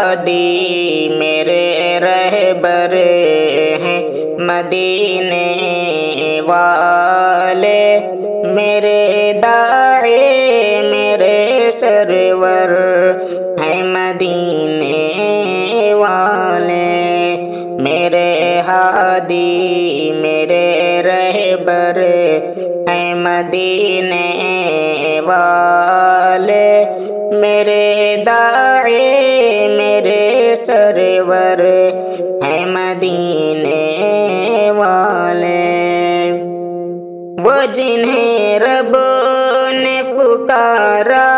ہادی میرے رہبر ہیں مدینے والے، میرے داعی میرے سرور ہیں مدینے والے، میرے ہادی میرے رہبر ہیں مدینے والے، میرے داعی میرے سرور ہیں مدینے والے، وہ جنہیں رب نے پکارا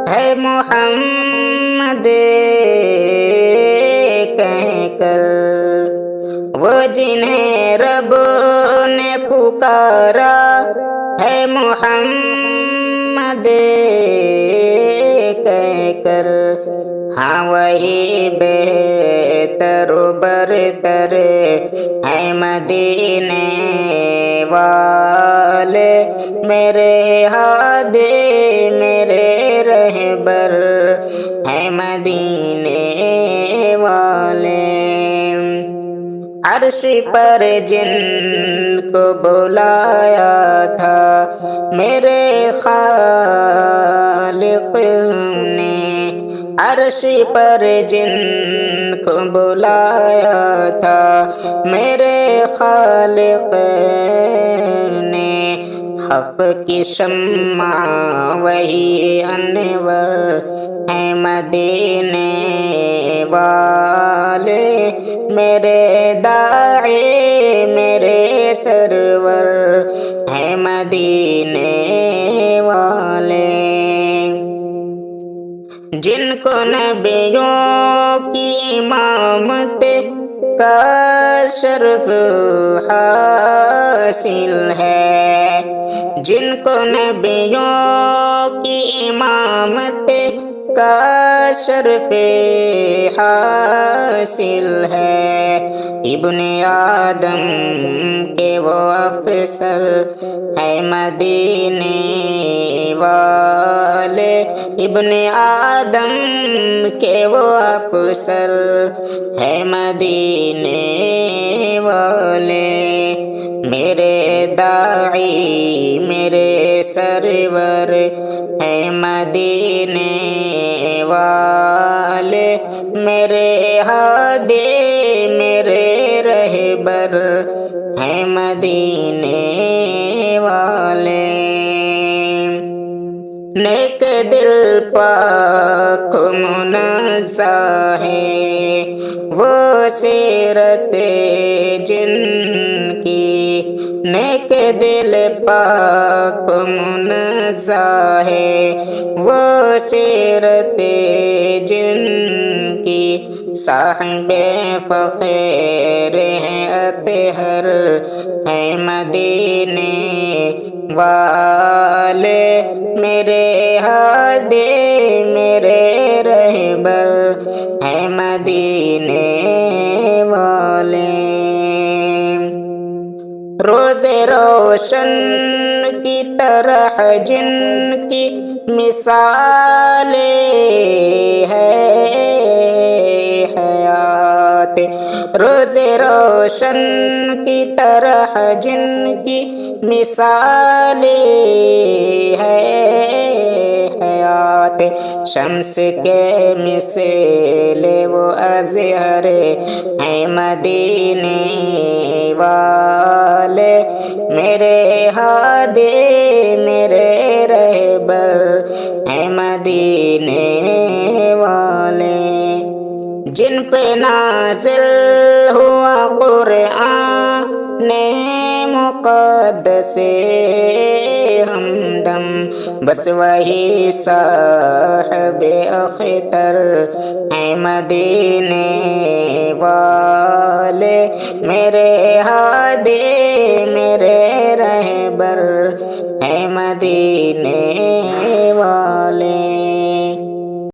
ہے محمد کہہ کر، وہ جنہیں رب نے پکارا ہے محمد کہہ کر، ہاں وہی بہتر و برتر ہے مدینے والے، میرے ہادی میرے رہبر ہے مدینے والے، عرش پر جن کو بلایا تھا میرے خالق نے، عرش پر جن کو بلایا تھا میرے خالق نے، حق کی شمع وہی انور ہیں مدینے والے، میرے داعی میرے سرور ہیں مدینے والے، جن کو نبیوں کی امامت کا شرف حاصل ہے، جن کو نبیوں کی امامت کا شرف حاصل ہے، ابن آدم کے وہ افسر ہے مدینے والے، ابن آدم کے وہ افسر ہے مدینے والے، میرے داعی میرے سرور ہے مدینے والے، میرے ہادی میرے رہبر ہیں مدینے والے، نیک دل پاک منزہ ہے وہ سیرت جن کی، نیک دل پاک منزہ ہے وہ سیرت جن کی، صاحب فخر ہیں اطہر ہیں مدینے والے، میرے ہادی میرے رہبر ہیں مدینے والے، روز روشن کی طرح جن کی مثال ہے حیات، روز روشن کی طرح جن کی مثال ہے حیات، شمس کے مثل وہ اظہر ہیں مدینے والے، میرے ہادی میرے رہبر ہیں مدینے والے، جن پہ نازل ہوا قرآن مقدس ہمدم، بس وہی صاحب اختر ہیں مدینے والے، میرے ہادی میرے رہبر ہیں مدینے